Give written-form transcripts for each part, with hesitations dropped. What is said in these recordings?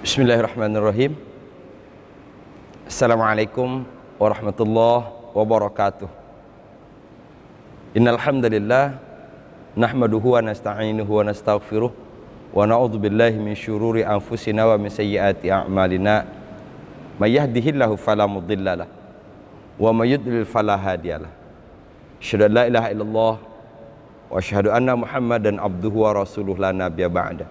Bismillahirrahmanirrahim. Assalamualaikum warahmatullahi wabarakatuh. Innal hamdalillah nahmaduhu wa nasta'inuhu wa nastaghfiruh wa na'udzu billahi min syururi anfusina wa min sayyiati a'malina. May yahdihillahu fala mudhillalah wa may yudlil fala hadiyalah. Asyhadu an la ilaha illallah wa asyhadu anna Muhammadan abduhu wa rasuluhu la nabiyya ba'da.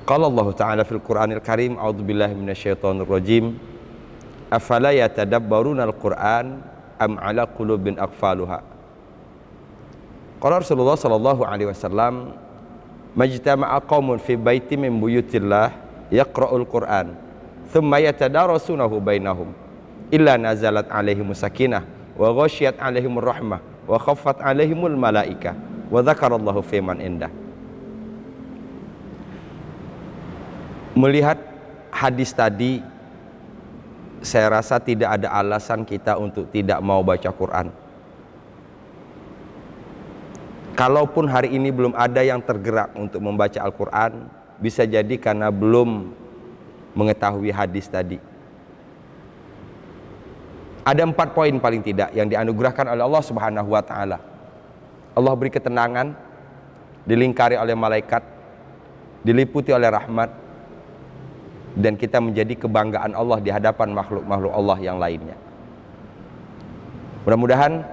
Qala Allah Ta'ala fil Qur'anil Karim, a'udzubillahi minasyaitonir rajim. Afala yatadabbaruna al-Qur'an am 'ala qulubin aqfaluha. Qala Rasulullah sallallahu alaihi wasallam, majtama'a qaumun fi baitin min buyutillah yaqra'ul Qur'an, thumma yatadarasunahu bainahum, illa nazalat 'alaihimus sakinah wa ghasyiyat 'alaihimur rahmah wa khaffat 'alaihimul malaikah wa dzakarallahu fi man indah. Melihat hadis tadi, saya rasa tidak ada alasan kita untuk tidak mau baca Quran. Kalaupun hari ini belum ada yang tergerak untuk membaca Al-Quran, bisa jadi karena belum mengetahui hadis tadi. Ada 4 poin paling tidak yang dianugerahkan oleh Allah Subhanahu wa Ta'ala. Allah beri ketenangan, dilingkari oleh malaikat, diliputi oleh rahmat, dan kita menjadi kebanggaan Allah di hadapan makhluk-makhluk Allah yang lainnya. Mudah-mudahan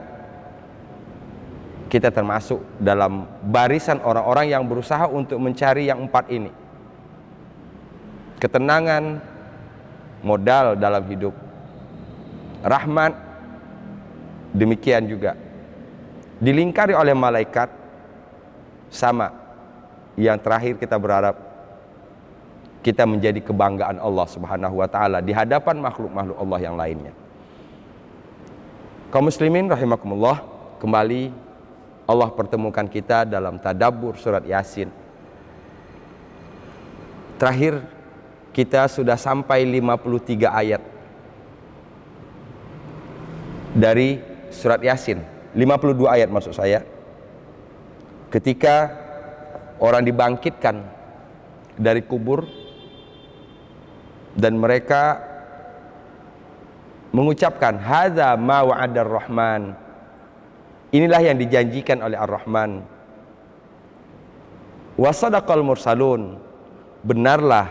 kita termasuk dalam barisan orang-orang yang berusaha untuk mencari yang 4 ini. Ketenangan, modal dalam hidup, rahmat, demikian juga dilingkari oleh malaikat, sama. Yang terakhir kita berharap kita menjadi kebanggaan Allah Subhanahu wa Ta'ala di hadapan makhluk-makhluk Allah yang lainnya. Kaum muslimin rahimakumullah, kembali Allah pertemukan kita dalam tadabbur surat Yasin. Terakhir kita sudah sampai 53 ayat dari surat Yasin, 52 ayat maksud saya. Ketika orang dibangkitkan dari kubur dan mereka mengucapkan hadza ma wa'adar rahman, inilah yang dijanjikan oleh Ar-Rahman, wa sadaqal mursalun, benarlah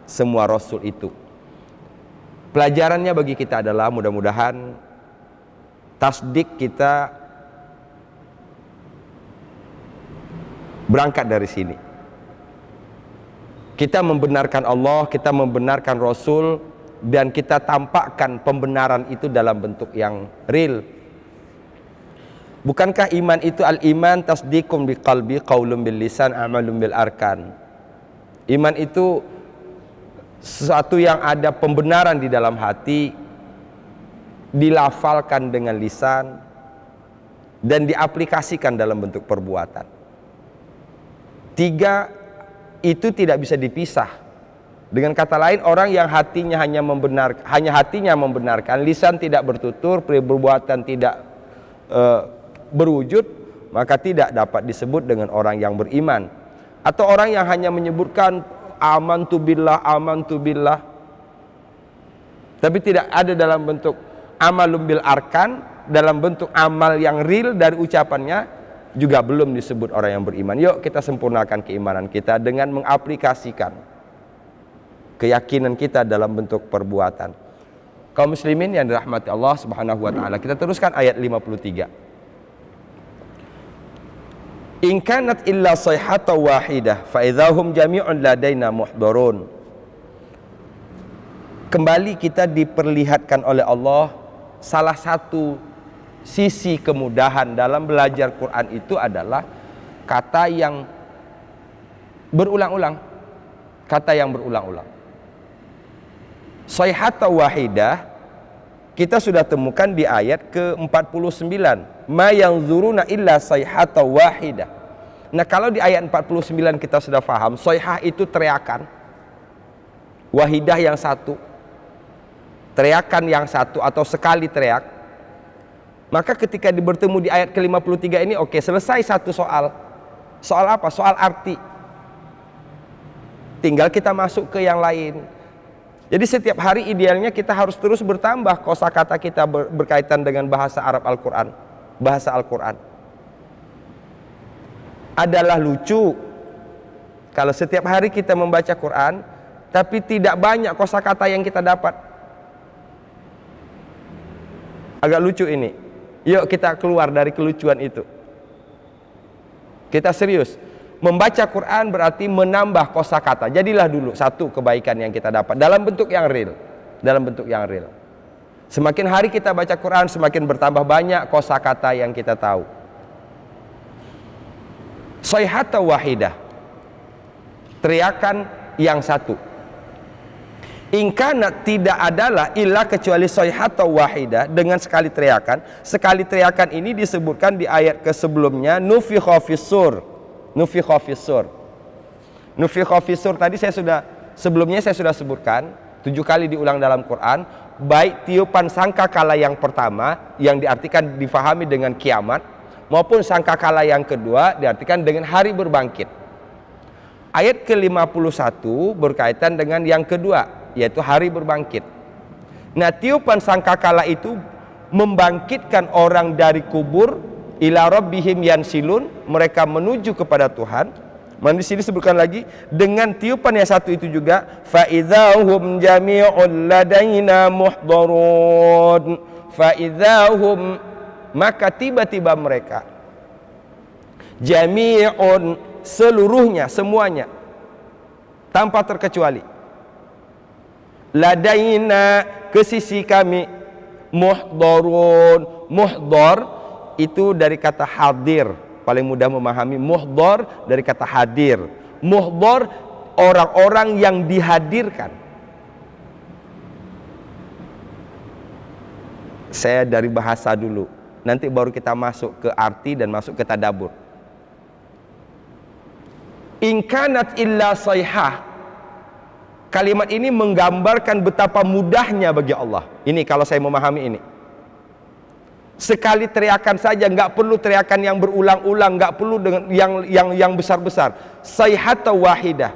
semua rasul itu. Pelajarannya bagi kita adalah mudah-mudahan tasdik kita berangkat dari sini. Kita membenarkan Allah, kita membenarkan Rasul, dan kita tampakkan pembenaran itu dalam bentuk yang real. Bukankah iman itu al-iman tasdiqum biqalbi, qaulun bil lisan, amalun bil arkan. Iman itu sesuatu yang ada pembenaran di dalam hati, dilafalkan dengan lisan, dan diaplikasikan dalam bentuk perbuatan. 3 itu tidak bisa dipisah. Dengan kata lain, orang yang hatinya hanya membenarkan, lisan tidak bertutur, perbuatan tidak berwujud, maka tidak dapat disebut dengan orang yang beriman. Atau orang yang hanya menyebutkan amantu billah, tapi tidak ada dalam bentuk amalum bil arkan, dalam bentuk amal yang real dari ucapannya, juga belum disebut orang yang beriman. Yuk kita sempurnakan keimanan kita dengan mengaplikasikan keyakinan kita dalam bentuk perbuatan. Kaum muslimin yang dirahmati Allah Subhanahu wa Ta'ala, kita teruskan ayat 53. In kanat illa sayhata wahidah fa idzahum jami'un ladaina muhdharun. Kembali kita diperlihatkan oleh Allah salah satu sisi kemudahan dalam belajar Quran itu adalah kata yang berulang-ulang. Kata yang berulang-ulang. Sayhata wahidah kita sudah temukan di ayat ke-49. Ma yanzuruna illa sayhata wahidah. Nah, kalau di ayat 49 kita sudah paham, sayhah itu teriakan. Wahidah yang satu. Teriakan yang satu atau sekali teriak. Maka ketika bertemu di ayat ke-53 ini, oke, selesai satu soal. Soal apa? Soal arti. tinggal kita masuk ke yang lain. Jadi setiap hari idealnya kita harus terus bertambah kosakata kita berkaitan dengan bahasa Arab Al-Quran. Bahasa Al-Quran adalah lucu kalau setiap hari kita membaca Quran tapi tidak banyak kosakata yang kita dapat. Agak lucu ini. Yuk kita keluar dari kelucuan itu. Kita serius. Membaca Quran berarti menambah kosakata. Jadilah dulu satu kebaikan yang kita dapat dalam bentuk yang real. Dalam bentuk yang real. Semakin hari kita baca Quran, semakin bertambah banyak kosakata yang kita tahu. Sayhata wahidah, teriakan yang satu. Ingkana tidak adalah illa kecuali sayhata wahidah, dengan sekali teriakan. Sekali teriakan ini disebutkan di ayat ke sebelumnya, nufikha fis-sur. Nufikha fis-sur. Nufikha fis-sur tadi sebelumnya saya sudah sebutkan 7 kali diulang dalam Quran. Baik tiupan sangkakala yang pertama yang diartikan difahami dengan kiamat, maupun sangkakala yang kedua diartikan dengan hari berbangkit. Ayat ke-51 berkaitan dengan yang kedua, yaitu hari berbangkit. Nah, tiupan sangkakala itu membangkitkan orang dari kubur, ila rabbihim yansilun, mereka menuju kepada Tuhan. Di sini disebutkan lagi dengan tiupan yang satu itu juga, fa idzahum jami'un ladaina muhdharun. Fa idzahum, maka tiba-tiba mereka, jami'un, seluruhnya, semuanya tanpa terkecuali, ladaina, ke sisi kami, muhdharun. Muhdhar itu dari kata hadir, paling mudah memahami. Muhdhar dari kata hadir. Muhdhar orang-orang yang dihadirkan. Saya dari bahasa dulu, nanti baru kita masuk ke arti dan masuk ke tadabbur. Inkanat illa sayhah, kalimat ini menggambarkan betapa mudahnya bagi Allah. Ini kalau saya memahami ini. Sekali teriakan saja, nggak perlu teriakan yang berulang-ulang, nggak perlu dengan yang besar-besar. Sayhata wahidah.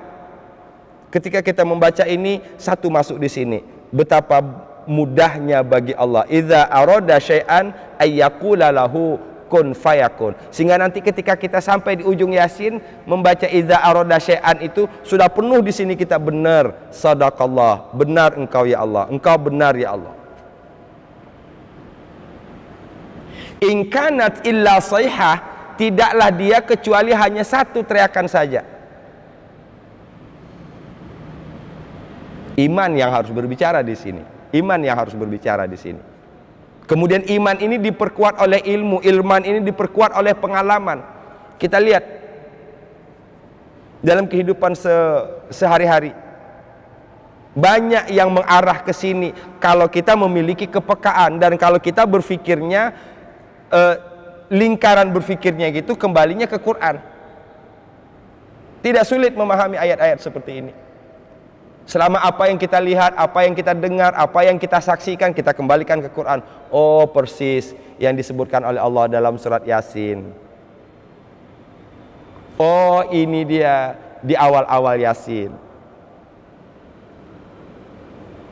Ketika kita membaca ini, satu masuk di sini. Betapa mudahnya bagi Allah. Idza arada syai'an ayyaqula lahu kun fayakun. Sehingga nanti ketika kita sampai di ujung Yasin membaca idza arada syai'an itu sudah penuh di sini kita benar. Sadaqallah, benar engkau ya Allah. Engkau benar ya Allah. Inkanat illa sayhah, tidaklah dia kecuali hanya satu teriakan saja. Iman yang harus berbicara di sini. Iman yang harus berbicara di sini. Kemudian iman ini diperkuat oleh ilmu, ilman ini diperkuat oleh pengalaman. Kita lihat dalam kehidupan sehari-hari, banyak yang mengarah ke sini kalau kita memiliki kepekaan dan kalau kita berpikirnya lingkaran berpikirnya gitu kembalinya ke Quran. Tidak sulit memahami ayat-ayat seperti ini. Selama apa yang kita lihat, apa yang kita dengar, apa yang kita saksikan, kita kembalikan ke Quran. Oh, persis yang disebutkan oleh Allah dalam surat Yasin. Oh, ini dia di awal-awal Yasin.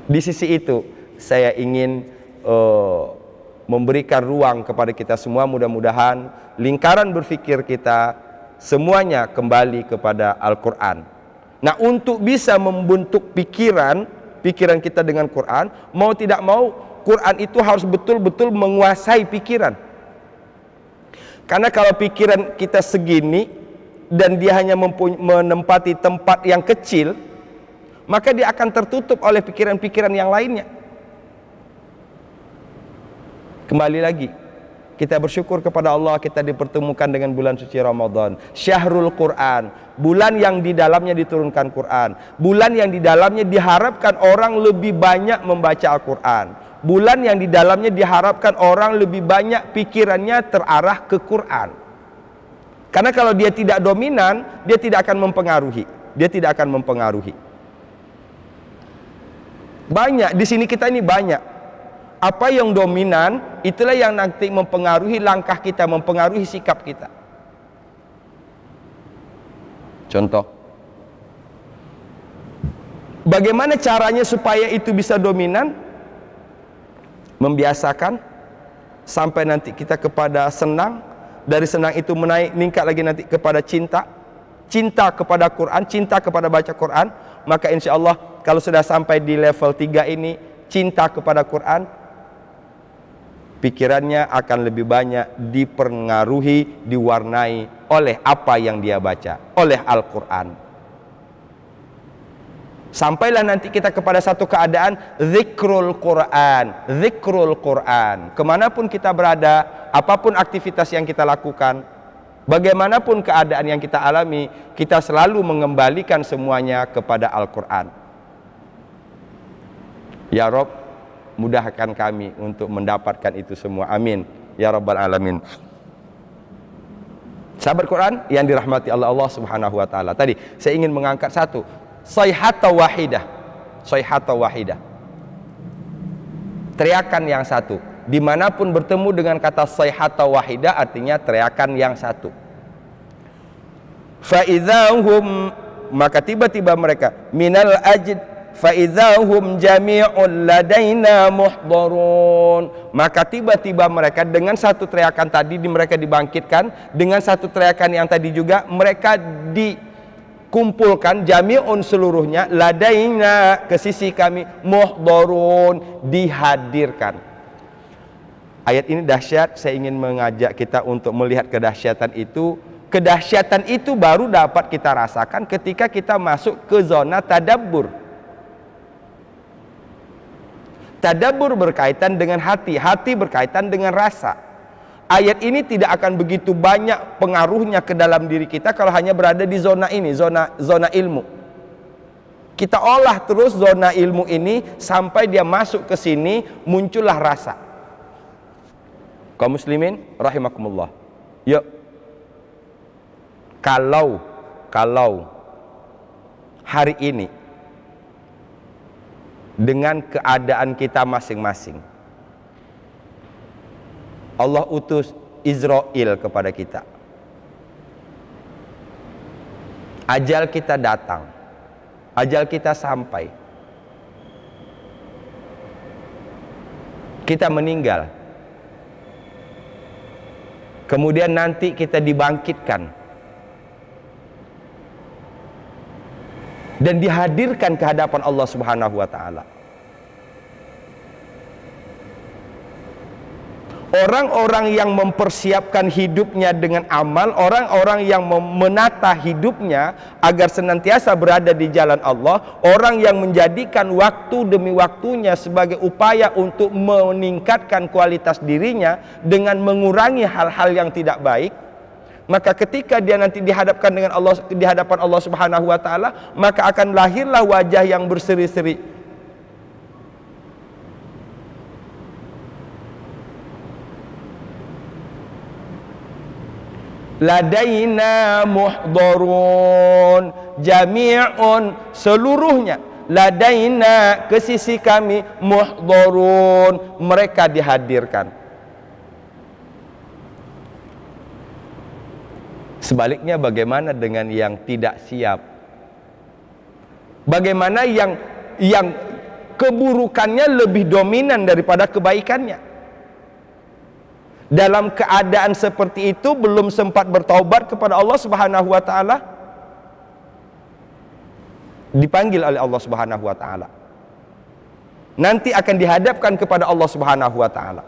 Di sisi itu saya ingin memberikan ruang kepada kita semua, mudah-mudahan lingkaran berpikir kita semuanya kembali kepada Al-Quran. Nah, untuk bisa membentuk pikiran kita dengan Quran, mau tidak mau Quran itu harus betul-betul menguasai pikiran. Karena kalau pikiran kita segini dan dia hanya menempati tempat yang kecil, maka dia akan tertutup oleh pikiran-pikiran yang lainnya. Kembali lagi, kita bersyukur kepada Allah kita dipertemukan dengan bulan suci Ramadan. Syahrul Quran, bulan yang di dalamnya diturunkan Quran. Bulan yang di dalamnya diharapkan orang lebih banyak membaca Al-Quran. Bulan yang di dalamnya diharapkan orang lebih banyak pikirannya terarah ke Quran. Karena kalau dia tidak dominan, dia tidak akan mempengaruhi. Dia tidak akan mempengaruhi. Banyak, di sini kita ini banyak. Apa yang dominan, itulah yang nanti mempengaruhi langkah kita, mempengaruhi sikap kita. Contoh, Bagaimana caranya supaya itu bisa dominan? Membiasakan sampai nanti kita kepada senang, dari senang itu meningkat lagi nanti kepada cinta, cinta kepada Quran, cinta kepada baca Quran. Maka insya Allah kalau sudah sampai di level 3 ini, cinta kepada Quran, pikirannya akan lebih banyak dipengaruhi, diwarnai oleh apa yang dia baca, oleh Al-Quran. Sampailah nanti kita kepada satu keadaan zikrul Quran, zikrul Quran. Kemanapun kita berada, apapun aktivitas yang kita lakukan, bagaimanapun keadaan yang kita alami, kita selalu mengembalikan semuanya kepada Al-Quran. Ya Rabb, mudahkan kami untuk mendapatkan itu semua. Amin ya rabbal alamin. Sahabat Quran yang dirahmati Allah Subhanahu wa taala. Tadi saya ingin mengangkat satu, sayhata wahidah. Sayhata wahidah. Teriakan yang satu. Dimanapun bertemu dengan kata sayhata wahidah, artinya teriakan yang satu. Fa idzahum, maka tiba-tiba mereka minal ajd فَإِذَاهُمْ جَمِيعٌ لَدَيْنَا مُحْضَرُونَ. Maka tiba-tiba mereka dengan satu teriakan tadi mereka dibangkitkan, dengan satu teriakan yang tadi juga mereka dikumpulkan, jami'un seluruhnya, ladaina ke sisi kami, muhdharun dihadirkan. Ayat ini dahsyat. Saya ingin mengajak kita untuk melihat kedahsyatan itu. Kedahsyatan itu baru dapat kita rasakan ketika kita masuk ke zona tadabbur. Tadabbur berkaitan dengan hati, hati berkaitan dengan rasa. Ayat ini tidak akan begitu banyak pengaruhnya ke dalam diri kita kalau hanya berada di zona ini, zona ilmu. Kita olah terus zona ilmu ini sampai dia masuk ke sini, muncullah rasa. Kaum muslimin rahimakumullah. Yuk. Kalau hari ini dengan keadaan kita masing-masing, Allah utus Israel kepada kita, ajal kita datang, ajal kita sampai, kita meninggal, kemudian nanti kita dibangkitkan dan dihadirkan ke hadapan Allah Subhanahu wa taala. Orang-orang yang mempersiapkan hidupnya dengan amal, orang-orang yang menata hidupnya agar senantiasa berada di jalan Allah, orang yang menjadikan waktu demi waktunya sebagai upaya untuk meningkatkan kualitas dirinya dengan mengurangi hal-hal yang tidak baik, maka ketika dia nanti dihadapkan dengan Allah, di hadapan Allah Subhanahu wa taala, maka akan lahirlah wajah yang berseri-seri. Ladaina muhdharun jami'un, seluruhnya, ladaina ke sisi kami, muhdharun mereka dihadirkan. Sebaliknya bagaimana dengan yang tidak siap? Bagaimana yang keburukannya lebih dominan daripada kebaikannya? Dalam keadaan seperti itu belum sempat bertaubat kepada Allah Subhanahu wa taala, dipanggil oleh Allah Subhanahu wa taala. Nanti akan dihadapkan kepada Allah Subhanahu wa taala.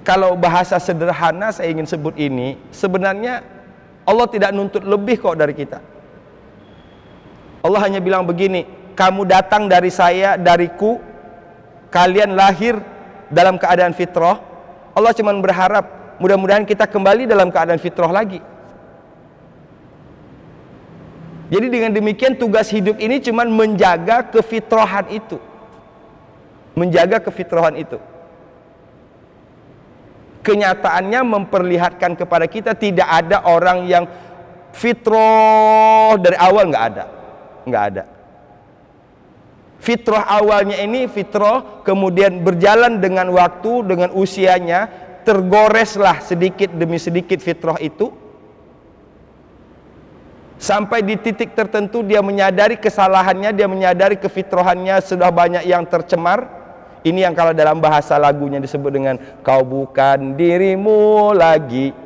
Kalau bahasa sederhana saya ingin sebut ini, sebenarnya Allah tidak nuntut lebih kok dari kita. Allah hanya bilang begini, kamu datang dari saya, dariku, kalian lahir dalam keadaan fitrah. Allah cuma berharap mudah-mudahan kita kembali dalam keadaan fitrah lagi. Jadi dengan demikian tugas hidup ini cuma menjaga kefitrahan itu. Menjaga kefitrahan itu. Kenyataannya memperlihatkan kepada kita tidak ada orang yang fitrah dari awal, nggak ada. Nggak ada. Fitrah awalnya ini fitrah, kemudian berjalan dengan waktu, dengan usianya, tergoreslah sedikit demi sedikit fitrah itu, Sampai di titik tertentu dia menyadari kesalahannya, dia menyadari kefitrahannya sudah banyak yang tercemar. Ini yang kalau dalam bahasa lagunya disebut dengan kau bukan dirimu lagi,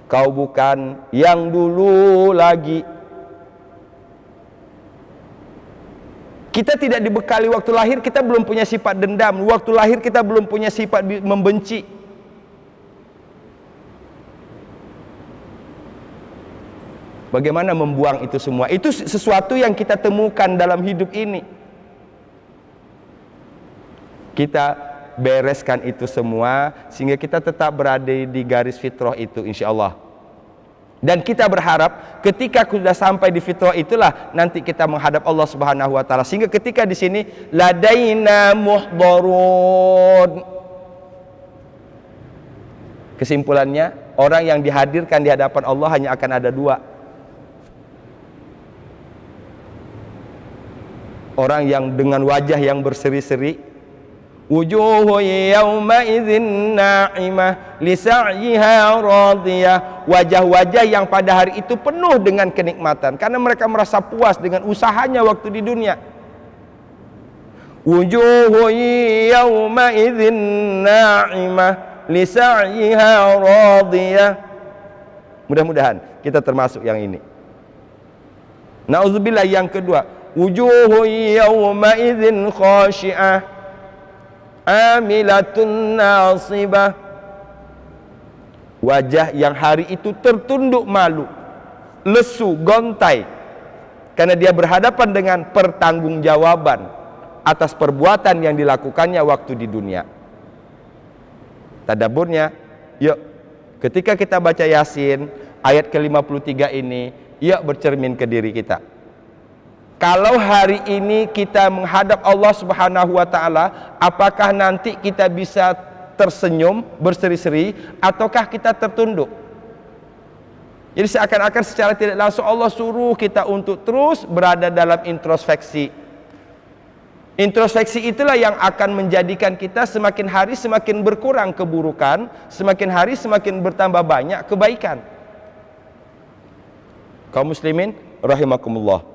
kau bukan yang dulu lagi. Kita tidak dibekali waktu lahir, kita belum punya sifat dendam. Waktu lahir kita belum punya sifat membenci. Bagaimana membuang itu semua? Itu sesuatu yang kita temukan dalam hidup ini. Kita bereskan itu semua sehingga kita tetap berada di garis fitrah itu, insya Allah. Dan kita berharap ketika sudah sampai di fitrah itulah nanti kita menghadap Allah Subhanahu wa taala. Sehingga ketika di sini ladaina muhdharun. Kesimpulannya, orang yang dihadirkan di hadapan Allah hanya akan ada dua. Orang yang dengan wajah yang berseri-seri, wujuhu yawma idzin na'imah li sa'yiha radiyah, wajah-wajah yang pada hari itu penuh dengan kenikmatan karena mereka merasa puas dengan usahanya waktu di dunia. Wujuhu yawma idzin na'imah li sa'yiha radiyah. Mudah-mudahan kita termasuk yang ini. Nauzubillah. Yang kedua, wujuhu yawma idzin khashi'ah amilatun nasibah, wajah yang hari itu tertunduk malu, lesu, gontai, karena dia berhadapan dengan pertanggungjawaban atas perbuatan yang dilakukannya waktu di dunia. Tadaburnya, yuk ketika kita baca Yasin ayat ke-53 ini, yuk bercermin ke diri kita. Kalau hari ini kita menghadap Allah Subhanahu wa taala, apakah nanti kita bisa tersenyum, berseri-seri, ataukah kita tertunduk? Jadi seakan-akan secara tidak langsung Allah suruh kita untuk terus berada dalam introspeksi. Introspeksi itulah yang akan menjadikan kita semakin hari semakin berkurang keburukan, semakin hari semakin bertambah banyak kebaikan. Kaum muslimin rahimakumullah.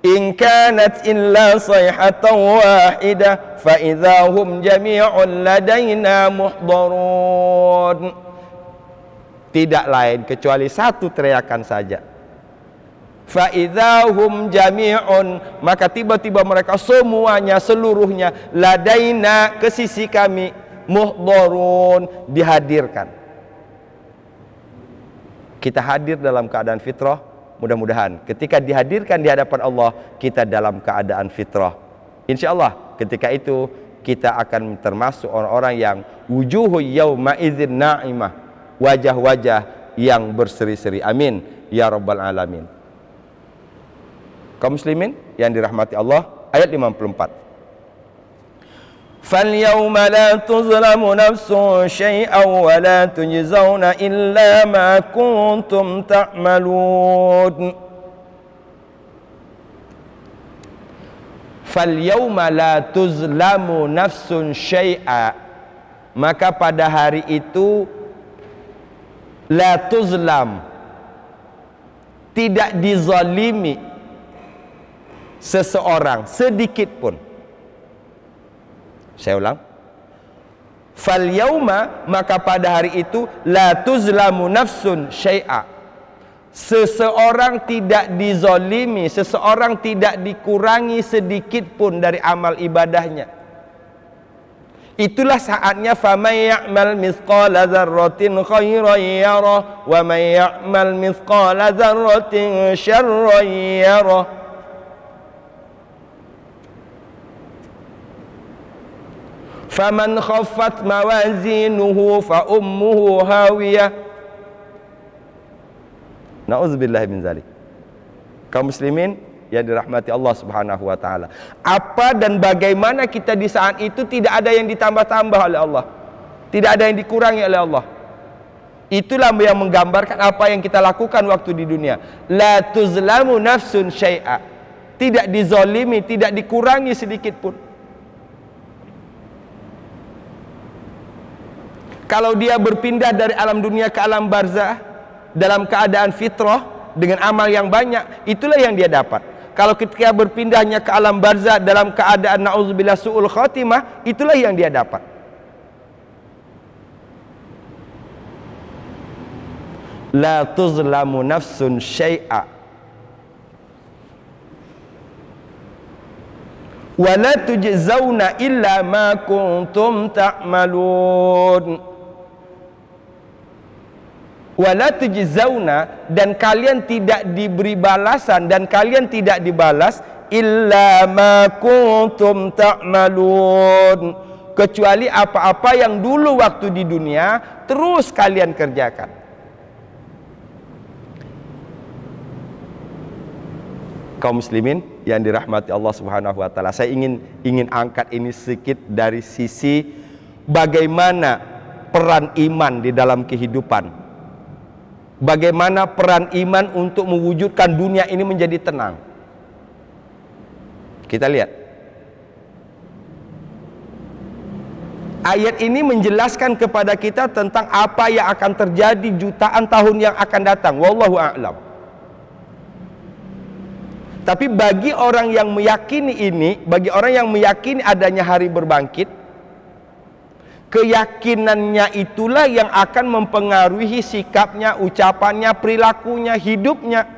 In kanat illa sayhatan wahidah fa idzahum jami'un ladaina muhdharun. Tidak lain kecuali satu teriakan saja. Fa idzahum jami'un, maka tiba-tiba mereka semuanya, seluruhnya, ladaina, ke sisi kami, muhdharun, dihadirkan. Kita hadir dalam keadaan fitrah. Mudah-mudahan ketika dihadirkan di hadapan Allah, kita dalam keadaan fitrah. Insya Allah ketika itu kita akan termasuk orang-orang yang wujuhu yawma idzin na'imah, wajah-wajah yang berseri-seri. Amin ya rabbal alamin. Kaum muslimin yang dirahmati Allah, ayat 54. فَالْيَوْمَ لَا تُظْلَمُ نَفْسٌ شَيْئًا وَلَا تُجْزَوْنَ إِلَّا مَا كُنْتُمْ تَعْمَلُونَ. فَالْيَوْمَ لَا تُظْلَمُ نَفْسٌ شَيْئًا, maka pada hari itu la tuzlam, tidak dizalimi seseorang sedikit pun. Saya ulang. Fal yauma, maka pada hari itu la tuzlamu nafsun syai'a, seseorang tidak dizalimi, seseorang tidak dikurangi sedikit pun dari amal ibadahnya. Itulah saatnya faman ya'mal mithqala dzarratin khairan yarah wa man ya'mal mithqala dzarratin syarran yarah. Faman khaffat mawazinuhu fa ummuhu hawiyah. Nauzubillah min zalik. Kaum muslimin yang dirahmati Allah Subhanahu wa taala, apa dan bagaimana kita di saat itu tidak ada yang ditambah-tambah oleh Allah, tidak ada yang dikurangi oleh Allah. Itulah yang menggambarkan apa yang kita lakukan waktu di dunia. La tuzlamu nafsun syai'a, tidak dizalimi, tidak dikurangi sedikit pun. Kalau dia berpindah dari alam dunia ke alam barzah, dalam keadaan fitrah dengan amal yang banyak, itulah yang dia dapat. Kalau ketika berpindahnya ke alam barzah dalam keadaan na'udzubillah su'ul khatimah, itulah yang dia dapat. La tuzlamu nafsun syai'a wa la tujzauna illa ma kuntum ta'malun. Wa la tujzauna, dan kalian tidak diberi balasan dan kalian tidak dibalas, illa ma kuntum ta'malun, kecuali apa-apa yang dulu waktu di dunia terus kalian kerjakan. Kaum muslimin yang dirahmati Allah Subhanahu wa taala, saya ingin angkat ini sedikit dari sisi bagaimana peran iman di dalam kehidupan. Bagaimana peran iman untuk mewujudkan dunia ini menjadi tenang. Kita lihat. Ayat ini menjelaskan kepada kita tentang apa yang akan terjadi jutaan tahun yang akan datang. Wallahu a'lam. Tapi bagi orang yang meyakini ini, bagi orang yang meyakini adanya hari berbangkit, keyakinannya itulah yang akan mempengaruhi sikapnya, ucapannya, perilakunya, hidupnya.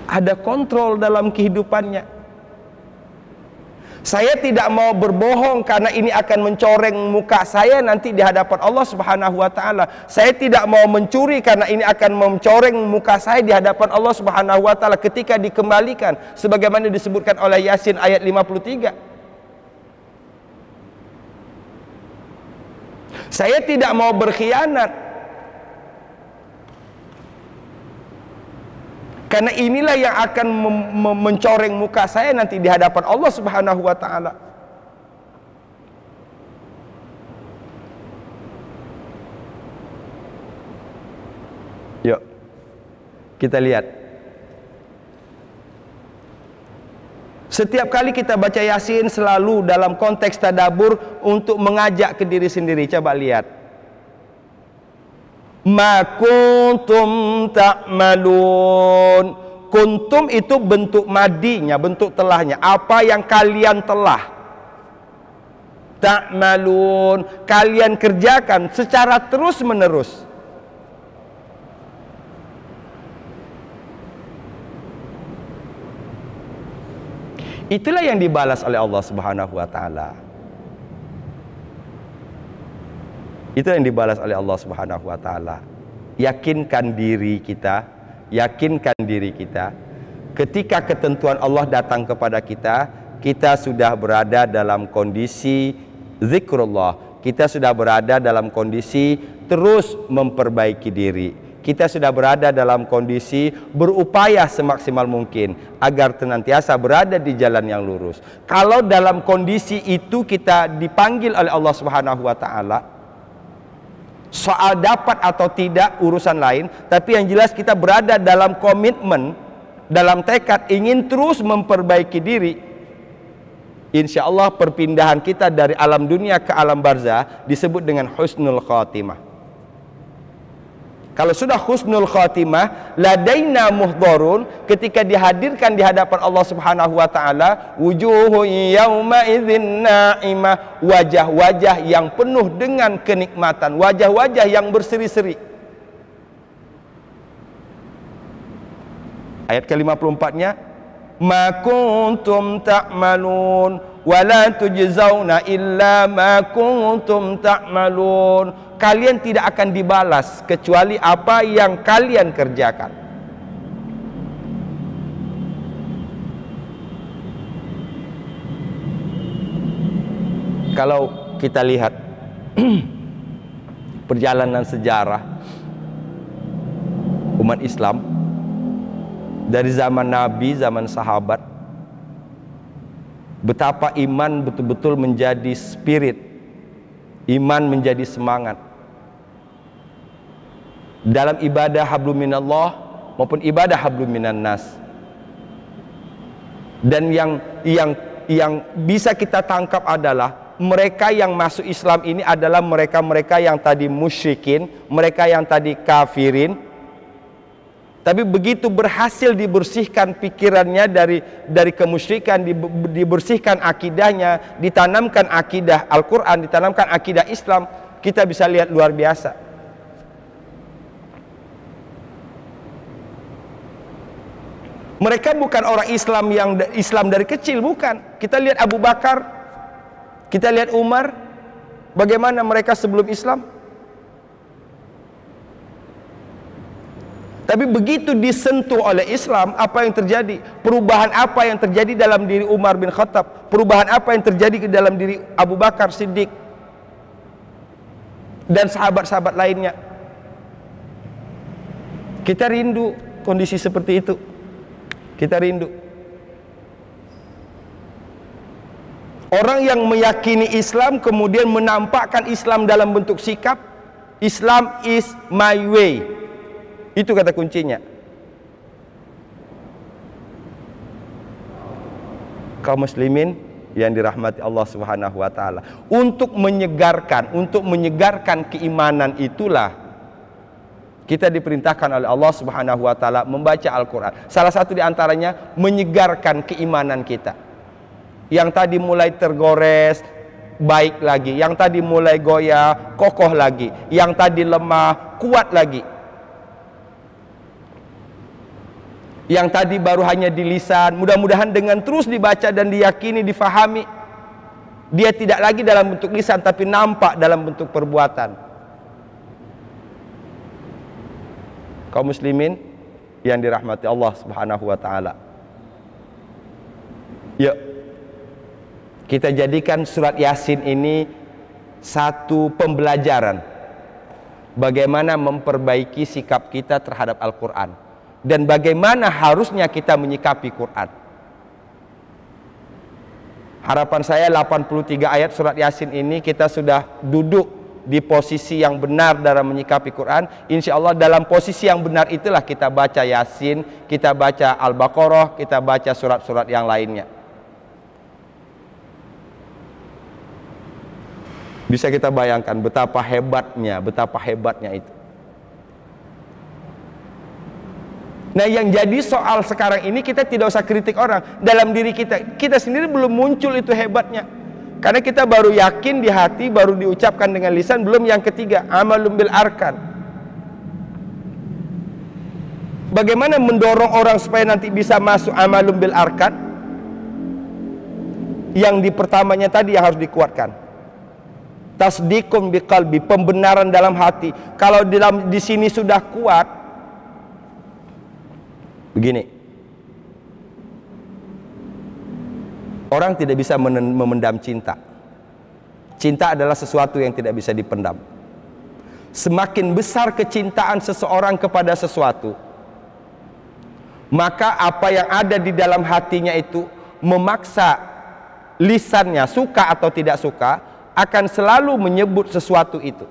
Ada kontrol dalam kehidupannya. Saya tidak mau berbohong karena ini akan mencoreng muka saya nanti di hadapan Allah Subhanahu wa taala. Saya tidak mau mencuri karena ini akan mencoreng muka saya di hadapan Allah Subhanahu wa taala ketika dikembalikan sebagaimana disebutkan oleh Yasin ayat 53. Saya tidak mau berkhianat karena inilah yang akan mencoreng muka saya nanti di hadapan Allah Subhanahu wa taala. Yuk, kita lihat. Setiap kali kita baca Yasin selalu dalam konteks tadabbur untuk mengajak ke diri sendiri. Coba lihat. Ma kuntum ta'malun. Kuntum itu bentuk madinya, bentuk telahnya. Apa yang kalian telah. Ta'malun, kalian kerjakan secara terus menerus. Itulah yang dibalas oleh Allah Subhanahu wa taala. Itu yang dibalas oleh Allah Subhanahu wa taala. Yakinkan diri kita, yakinkan diri kita. Ketika ketentuan Allah datang kepada kita, kita sudah berada dalam kondisi zikrullah. Kita sudah berada dalam kondisi terus memperbaiki diri. Kita sudah berada dalam kondisi berupaya semaksimal mungkin agar senantiasa berada di jalan yang lurus. Kalau dalam kondisi itu kita dipanggil oleh Allah Subhanahu wa taala, soal dapat atau tidak urusan lain, tapi yang jelas kita berada dalam komitmen, dalam tekad ingin terus memperbaiki diri. Insya Allah perpindahan kita dari alam dunia ke alam barzah disebut dengan husnul khatimah. Kalau sudah husnul khatimah, ladaina muhdharun, ketika dihadirkan di hadapan Allah Subhanahu wa taala, wujuhun yauma idzin na'imah, wajah-wajah yang penuh dengan kenikmatan, wajah-wajah yang berseri-seri. Ayat ke-54-nya, ma kuntum ta'malun wa la tujzauna illa ma kuntum ta'malun. Kalian tidak akan dibalas kecuali apa yang kalian kerjakan. Kalau kita lihat perjalanan sejarah umat Islam dari zaman Nabi, zaman sahabat, betapa iman betul-betul menjadi spirit, iman menjadi semangat dalam ibadah hablum minallah maupun ibadah hablum minan nas. Dan yang bisa kita tangkap adalah mereka yang masuk Islam ini adalah mereka-mereka yang tadi musyrikin, mereka yang tadi kafirin. Tapi begitu berhasil dibersihkan pikirannya dari kemusyrikan, dibersihkan akidahnya, ditanamkan akidah Al-Quran, ditanamkan akidah Islam, kita bisa lihat luar biasa. Mereka bukan orang Islam yang Islam dari kecil, bukan. Kita lihat Abu Bakar, kita lihat Umar, bagaimana mereka sebelum Islam. Tapi begitu disentuh oleh Islam, apa yang terjadi? Perubahan apa yang terjadi dalam diri Umar bin Khattab? Perubahan apa yang terjadi dalam diri Abu Bakar Siddiq dan sahabat-sahabat lainnya? Kita rindu kondisi seperti itu. Kita rindu. Orang yang meyakini Islam kemudian menampakkan Islam dalam bentuk sikap, Islam is my way. Itu kata kuncinya. Kaum muslimin yang dirahmati Allah Subhanahu wa taala, untuk menyegarkan keimanan itulah kita diperintahkan oleh Allah Subhanahu wa taala membaca Al-Qur'an. Salah satu di antaranya menyegarkan keimanan kita. Yang tadi mulai tergores baik lagi, yang tadi mulai goyah kokoh lagi, yang tadi lemah kuat lagi. Yang tadi baru hanya di lisan, mudah-mudahan dengan terus dibaca dan diyakini, difahami, dia tidak lagi dalam bentuk lisan tapi nampak dalam bentuk perbuatan. Kaum muslimin yang dirahmati Allah Subhanahu wa taala, yuk kita jadikan surat Yasin ini satu pembelajaran bagaimana memperbaiki sikap kita terhadap Al-Quran dan bagaimana harusnya kita menyikapi Quran. Harapan saya 83 ayat surat Yasin ini kita sudah duduk di posisi yang benar dalam menyikapi Quran. Insya Allah dalam posisi yang benar itulah kita baca Yasin, kita baca Al-Baqarah, kita baca surat-surat yang lainnya. Bisa kita bayangkan betapa hebatnya itu. Nah, yang jadi soal sekarang ini kita tidak usah kritik orang. Dalam diri kita sendiri belum muncul itu hebatnya. Karena kita baru yakin di hati, baru diucapkan dengan lisan, belum yang ketiga, amalum bil arkan. Bagaimana mendorong orang supaya nanti bisa masuk amalum bil arkan? Yang di pertamanya tadi yang harus dikuatkan. Tasdiqum biqalbi, pembenaran dalam hati. Kalau di sini sudah kuat, begini, orang tidak bisa memendam cinta. Cinta adalah sesuatu yang tidak bisa dipendam. Semakin besar kecintaan seseorang kepada sesuatu, maka apa yang ada di dalam hatinya itu memaksa lisannya, suka atau tidak suka, akan selalu menyebut sesuatu itu.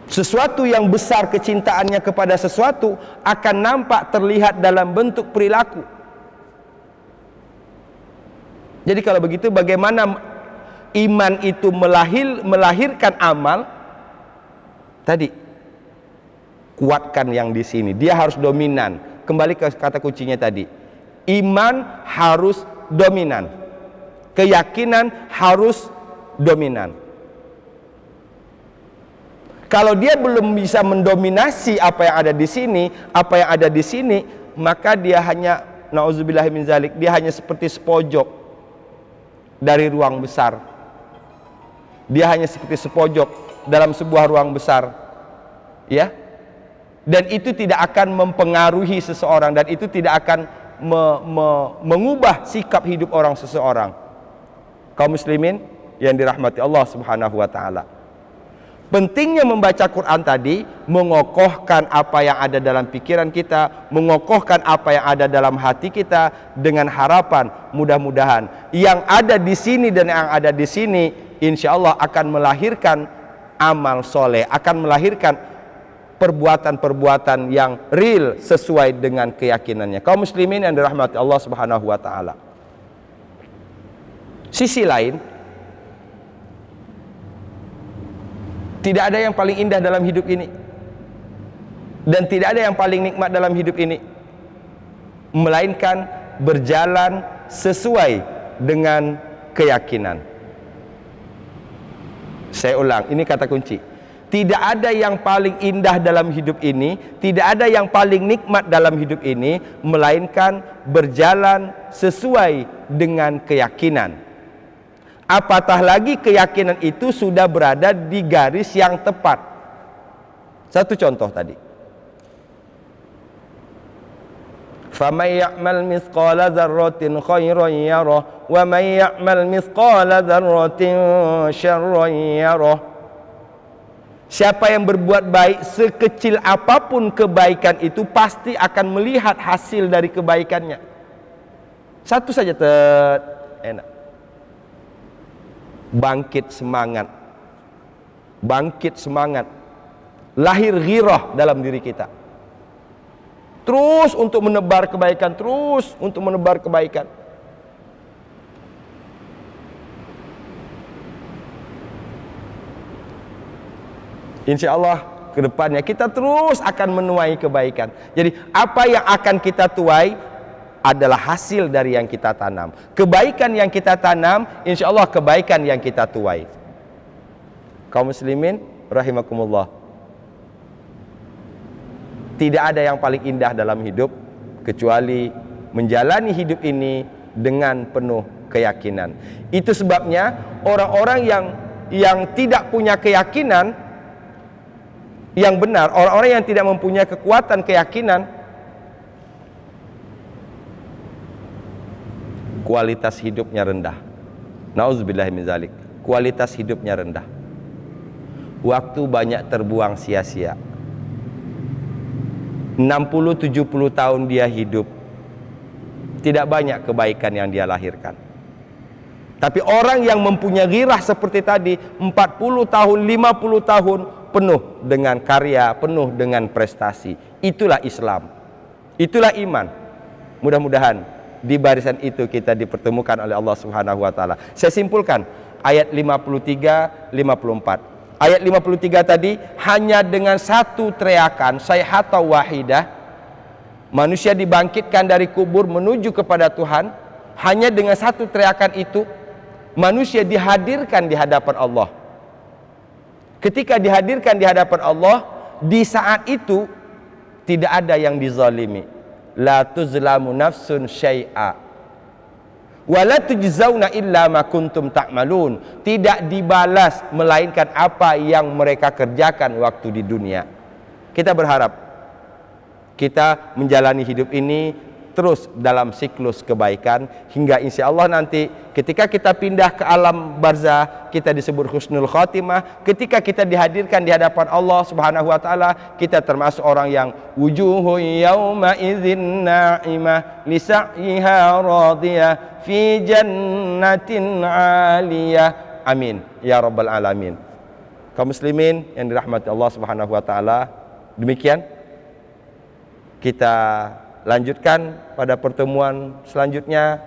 Sesuatu yang besar kecintaannya kepada sesuatu akan nampak terlihat dalam bentuk perilaku. Jadi kalau begitu bagaimana iman itu melahirkan amal? Tadi kuatkan yang di sini, dia harus dominan. Kembali ke kata kuncinya tadi, iman harus dominan, keyakinan harus dominan. Kalau dia belum bisa mendominasi apa yang ada di sini, maka dia hanya, nauzubillahi min zalik, dia hanya seperti sepojok dari ruang besar. Dia hanya seperti sepojok dalam sebuah ruang besar, ya. Dan itu tidak akan mempengaruhi seseorang, dan itu tidak akan mengubah sikap hidup orang seseorang. Kaum muslimin yang dirahmati Allah Subhanahu wa taala, pentingnya membaca Quran tadi mengokohkan apa yang ada dalam pikiran kita, mengokohkan apa yang ada dalam hati kita, dengan harapan mudah-mudahan yang ada di sini dan yang ada di sini insya Allah akan melahirkan amal soleh, akan melahirkan perbuatan-perbuatan yang real sesuai dengan keyakinannya. Kaum muslimin yang dirahmati Allah Subhanahu wa taala, Sisi lain, tidak ada yang paling indah dalam hidup ini, dan tidak ada yang paling nikmat dalam hidup ini, melainkan berjalan sesuai dengan keyakinan. Saya ulang, ini kata kunci. Tidak ada yang paling indah dalam hidup ini, tidak ada yang paling nikmat dalam hidup ini, melainkan berjalan sesuai dengan keyakinan. Apatah lagi keyakinan itu sudah berada di garis yang tepat. Satu contoh tadi. فَمَنْ يَعْمَلْ مِثْقَالَ ذَرَّةٍ خَيْرًا يَرَهُ وَمَنْ يَعْمَلْ مِثْقَالَ ذَرَّةٍ شَرًّا يَرَهُ. Siapa yang berbuat baik, sekecil apapun kebaikan itu, pasti akan melihat hasil dari kebaikannya. Satu saja enak. Bangkit semangat, lahir ghirah dalam diri kita, terus untuk menebar kebaikan, Insya Allah kedepannya kita terus akan menuai kebaikan. Jadi apa yang akan kita tuai adalah hasil dari yang kita tanam. Kebaikan yang kita tanam, insya Allah kebaikan yang kita tuai. Kaum muslimin rahimakumullah, tidak ada yang paling indah dalam hidup kecuali menjalani hidup ini dengan penuh keyakinan. Itu sebabnya orang-orang yang tidak punya keyakinan yang benar, orang-orang yang tidak mempunyai kekuatan keyakinan, kualitas hidupnya rendah. Nauzubillahi min zalik. Kualitas hidupnya rendah. Waktu banyak terbuang sia-sia. 60-70 tahun dia hidup, tidak banyak kebaikan yang dia lahirkan. Tapi orang yang mempunyai ghirah seperti tadi, 40 tahun, 50 tahun penuh dengan karya, penuh dengan prestasi. Itulah Islam. Itulah iman. Mudah-mudahan di barisan itu kita dipertemukan oleh Allah Subhanahu wa taala. Saya simpulkan ayat 53, 54. Ayat 53 tadi, hanya dengan satu teriakan, sayhata wahidah, manusia dibangkitkan dari kubur menuju kepada Tuhan. Hanya dengan satu teriakan itu, manusia dihadirkan di hadapan Allah. Ketika dihadirkan di hadapan Allah, di saat itu tidak ada yang dizalimi. La tuzlamu nafsun syai'a wa la tujzauna illa ma kuntum ta'malun. Tidak dibalas melainkan apa yang mereka kerjakan waktu di dunia. Kita berharap kita menjalani hidup ini terus dalam siklus kebaikan, hingga insya Allah nanti ketika kita pindah ke alam barzah, kita disebut husnul khatimah. Ketika kita dihadirkan di hadapan Allah Subhanahu wa taala, kita termasuk orang yang wujuhu yauma idzin na'imah li sa'iha radiyah fi jannatin 'aliyah. Amin ya rabbal alamin. Kaum muslimin yang dirahmati Allah Subhanahu wa taala, demikian kita lanjutkan pada pertemuan selanjutnya.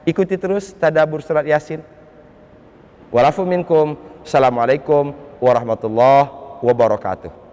Ikuti terus tadabbur surat Yasin. Walafu minkum. Assalamualaikum warahmatullahi wabarakatuh.